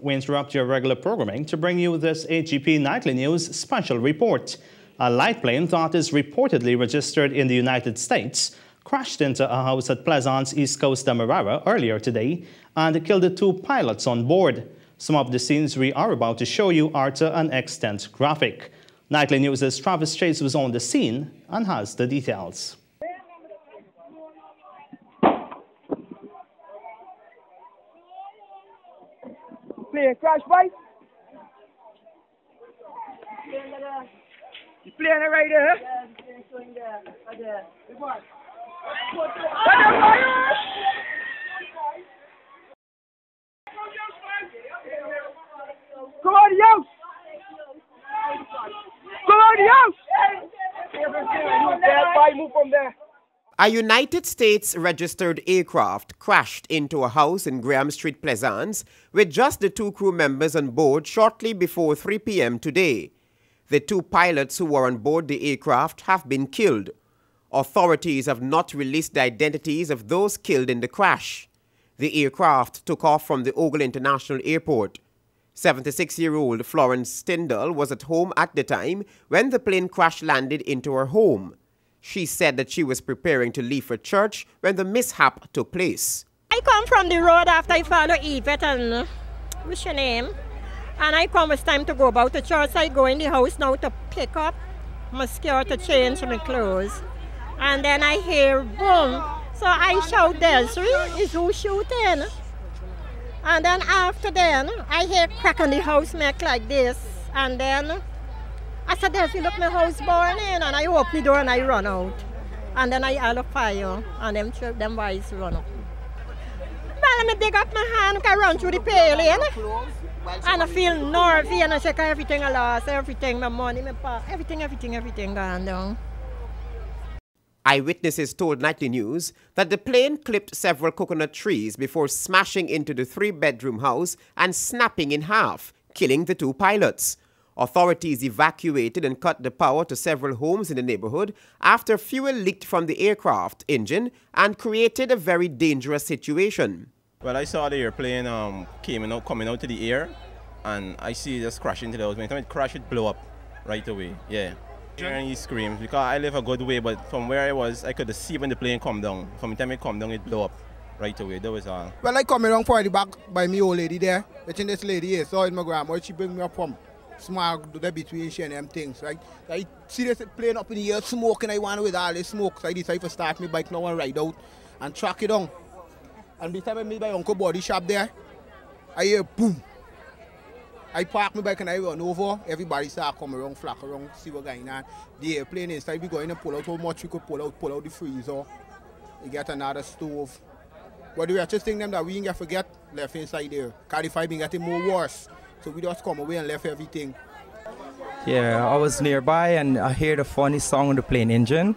We interrupt your regular programming to bring you this HGP Nightly News special report. A light plane that is reportedly registered in the United States crashed into a house at Plaisance, East Coast Demerara earlier today and killed the 2 pilots on board. Some of the scenes we are about to show you are to an extent graphic. Nightly News' Travis Chase was on the scene and has the details. Plane crash, boy. You playing it right there? Yeah, the plane's going there. Right there. Big one. Come on, yo! Come on, yo! Move from there. A United States registered aircraft crashed into a house in Graham Street, Plaisance, with just the 2 crew members on board shortly before 3 p.m. today. The 2 pilots who were on board the aircraft have been killed. Authorities have not released the identities of those killed in the crash. The aircraft took off from the Ogle International Airport. 76-year-old Florence Tyndall was at home at the time when the plane crash landed into her home. She said that she was preparing to leave for church when the mishap took place. I come from the road after I follow Yvette and what's your name? And I come, it's time to go about to church. I go in the house now to pick up my skirt to change my clothes. And then I hear boom. So I shout, Desiree, is who shooting? And then after then, I hear crack on the house make like this. And then I said, Desiree, look, my house burning. And I open the door and I run out. And then I yell fire. And them boys run up. Well, I dig up my hand, I run through the paling. And I feel nervy and I check everything I lost, everything, my money, my purse, everything gone down. Eyewitnesses told Nightly News that the plane clipped several coconut trees before smashing into the 3-bedroom house and snapping in half, killing the 2 pilots. Authorities evacuated and cut the power to several homes in the neighborhood after fuel leaked from the aircraft engine and created a very dangerous situation. Well, I saw the airplane coming out to the air, and I see it just crash into the house. When the time it crashed, it blew up right away. Yeah. And he screamed because I live a good way, but from where I was, I could see when the plane come down. From the time it come down, it blew up right away. That was all. Well, I come around for the back by me old lady there. I think this lady here saw in my grandma. She bring me up from small between she and them things, right? So I see this plane up in the air, smoking. I want with all this smoke, so I decided to start my bike now and ride out and track it down. And by the time I meet my uncle body shop there, I hear boom. I park my bike and I run over. Everybody start come around, flock around, see what's going on. The airplane inside, we go in and pull out how much we could pull out the freezer. We get another stove. But the richest thing them that we ain't forget left inside there. Because the fire been getting more worse. So we just come away and left everything. Yeah, I was nearby and I heard a funny song on the plane engine.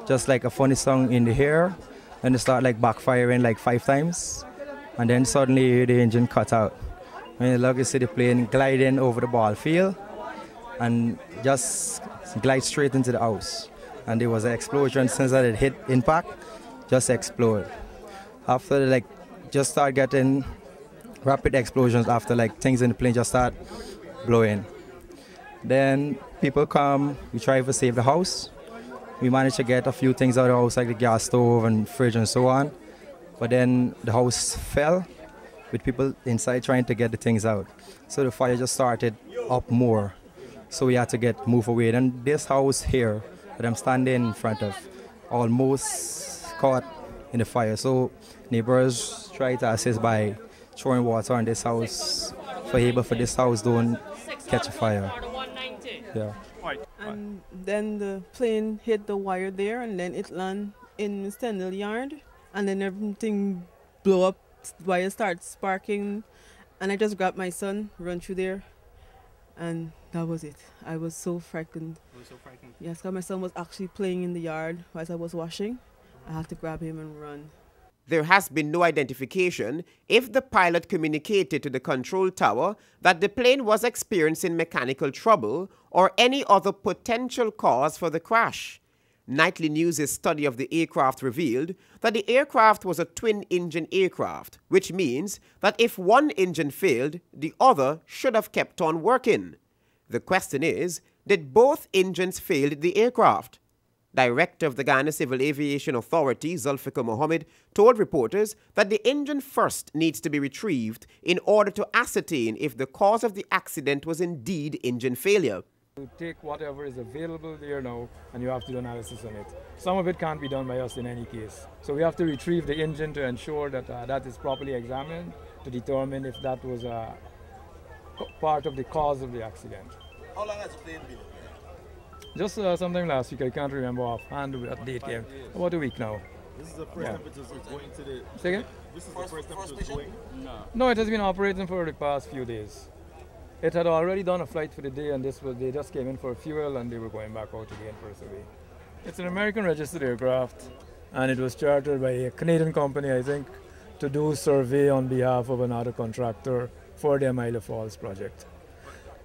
Just like a funny song in the air. And it started like backfiring like 5 times. And then suddenly the engine cut out. When you look, you see the plane gliding over the ball field and just glide straight into the house. And there was an explosion. Since that it hit impact, just exploded. After like just start getting rapid explosions after like things in the plane just start blowing. Then people come, we try to save the house. We managed to get a few things out of the house like the gas stove and fridge and so on. But then the house fell with people inside trying to get the things out. So the fire just started up more. So we had to move away. And this house here that I'm standing in front of almost caught in the fire. So neighbors try to assist by throwing water on this house for this house don't catch a fire. Yeah. And then the plane hit the wire there and then it landed in Stendhal yard and then everything blew up, wire started sparking and I just grabbed my son, run through there and that was it. I was so frightened. You were so frightened? Yes, because my son was actually playing in the yard whilst I was washing. I had to grab him and run. There has been no identification if the pilot communicated to the control tower that the plane was experiencing mechanical trouble or any other potential cause for the crash. Nightly News' study of the aircraft revealed that the aircraft was a twin-engine aircraft, which means that if one engine failed, the other should have kept on working. The question is, did both engines fail the aircraft? Director of the Ghana Civil Aviation Authority, Zulfikar Mohammed, told reporters that the engine first needs to be retrieved in order to ascertain if the cause of the accident was indeed engine failure. You take whatever is available there now and you have to do analysis on it. Some of it can't be done by us in any case. So we have to retrieve the engine to ensure that that is properly examined to determine if that was part of the cause of the accident. How long has the plane been? Just sometime last week, I can't remember offhand what date came. About a week now. This is the first time it is going to the... Say again? This is the first time it is going? No, it has been operating for the past few days. It had already done a flight for the day, and they just came in for fuel and they were going back out again for a survey. It's an American registered aircraft, and it was chartered by a Canadian company, I think, to do survey on behalf of another contractor for their Milo Falls project.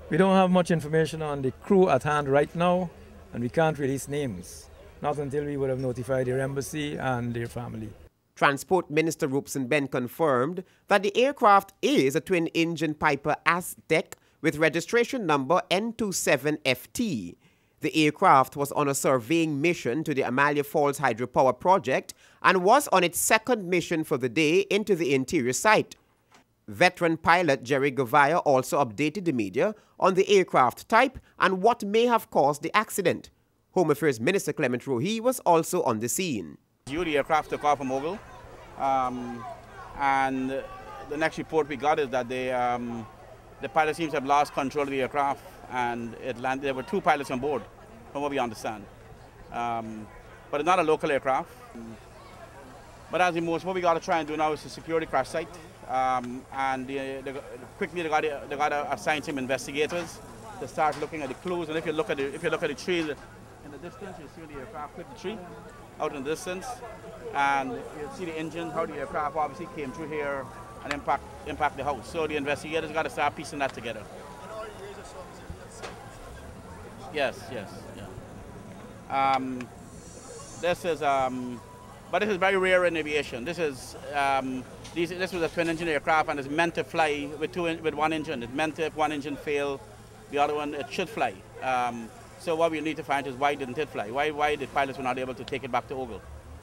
We don't have much information on the crew at hand right now, and we can't release names, not until we would have notified their embassy and their family. Transport Minister Robeson Ben confirmed that the aircraft is a twin-engine Piper Aztec with registration number N27FT. The aircraft was on a surveying mission to the Amalia Falls hydropower project and was on its second mission for the day into the interior site. Veteran pilot Jerry Gavaya also updated the media on the aircraft type and what may have caused the accident. Home Affairs Minister Clement Rohi was also on the scene. The aircraft took off from Ogle, and the next report we got is that the pilot seems to have lost control of the aircraft, and it landed. There were two pilots on board, from what we understand. But it's not a local aircraft. But as in most, what we got to try and do now is to secure the crash site. And quickly they got to assign some investigators to start looking at the clues. And if you look at the tree in the distance, you see the aircraft clip the tree out in the distance, and you see the engine, how the aircraft obviously came through here and impact the house. So the investigators got to start piecing that together. Yes, yeah. This is but this is very rare in aviation. This is this was a twin-engine aircraft, and it's meant to fly with one engine. It's meant to, if one engine fail, the other one, it should fly. So what we need to find is why didn't it fly? Why the pilots were not able to take it back to Ogle?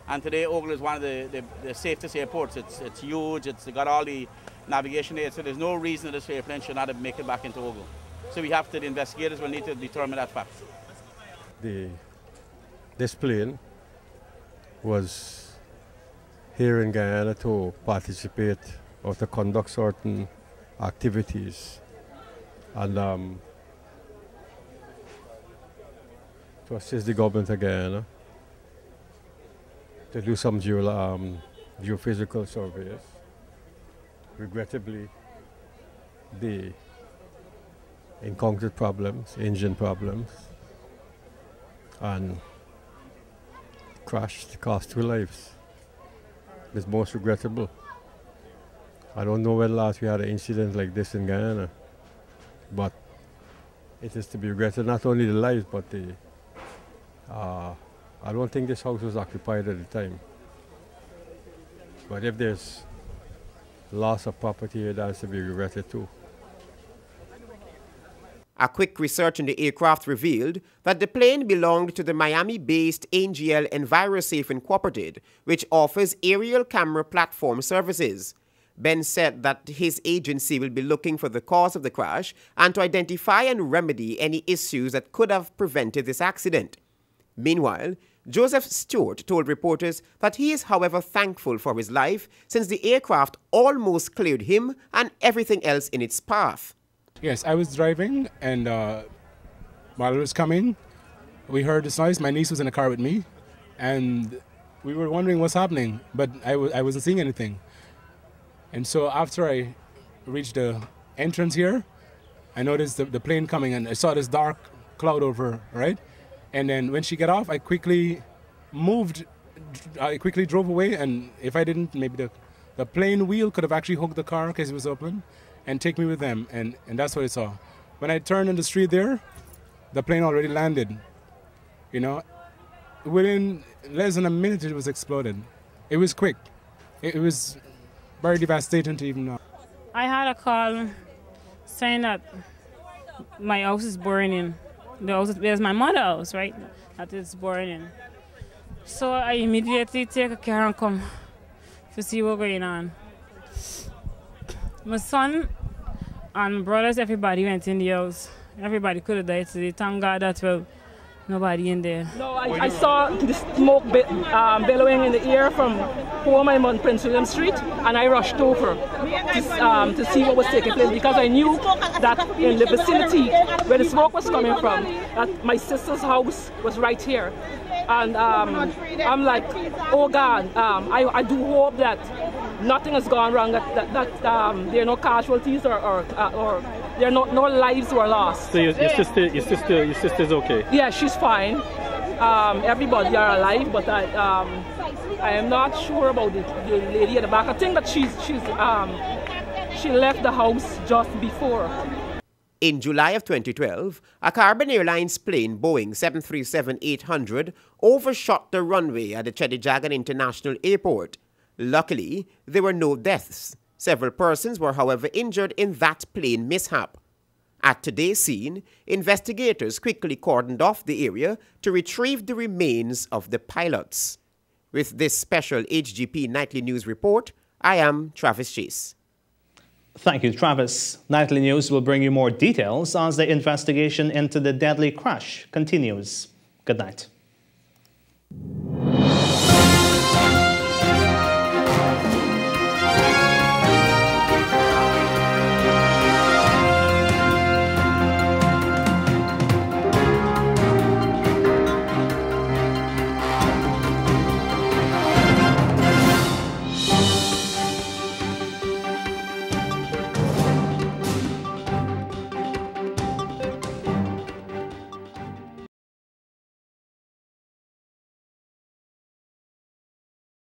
And today Ogle is one of the safest airports. It's huge. It's got all the navigation aids. So there's no reason that this airplane should not have make it back into Ogle. So the investigators will need to determine that fact. This plane was here in Guyana to participate or to conduct certain activities, and to assist the government of Guyana to do some geophysical surveys. Regrettably, they encountered problems, engine problems, and crashed, cost 2 lives. It's most regrettable. I don't know when last we had an incident like this in Guyana, but it is to be regretted, not only the lives, but I don't think this house was occupied at the time. But if there's loss of property, that's to be regretted too. A quick research in the aircraft revealed that the plane belonged to the Miami-based NGL EnviroSafe Incorporated, which offers aerial camera platform services. Ben said that his agency will be looking for the cause of the crash and to identify and remedy any issues that could have prevented this accident. Meanwhile, Joseph Stewart told reporters that he is, however, thankful for his life since the aircraft almost cleared him and everything else in its path. Yes, I was driving, and while I was coming, we heard this noise. My niece was in the car with me, and we were wondering what's happening, but I wasn't seeing anything. And so after I reached the entrance here, I noticed the plane coming, and I saw this dark cloud over, right? And then when she got off, I quickly drove away, and if I didn't, maybe the plane wheel could have actually hooked the car because it was open, and take me with them, and that's what I saw. When I turned in the street there, the plane already landed. You know, within less than a minute it was exploded. It was quick. It was very devastating to even know. I had a call saying that my house is burning. There's my mother's house, right? That is burning. So I immediately take a car and come to see what's going on. My son and brothers, everybody went in the house. Everybody could have died today. Thank God that nobody in there. No, I saw the smoke billowing in the air from home I'm on Prince William Street, and I rushed over to see what was taking place because I knew that in the vicinity where the smoke was coming from, that my sister's house was right here. And I'm like, oh God, I do hope that nothing has gone wrong, that there are no casualties or there are no lives were lost. So your sister's okay? Yeah, she's fine. Everybody are alive, but I am not sure about the lady at the back. I think that she left the house just before. In July of 2012, a Caribbean Airlines plane Boeing 737-800 overshot the runway at the Chedijagan International Airport. Luckily, there were no deaths. Several persons were, however, injured in that plane mishap. At today's scene, investigators quickly cordoned off the area to retrieve the remains of the pilots. With this special HGP Nightly News report, I am Travis Chase. Thank you, Travis. Nightly News will bring you more details as the investigation into the deadly crash continues. Good night.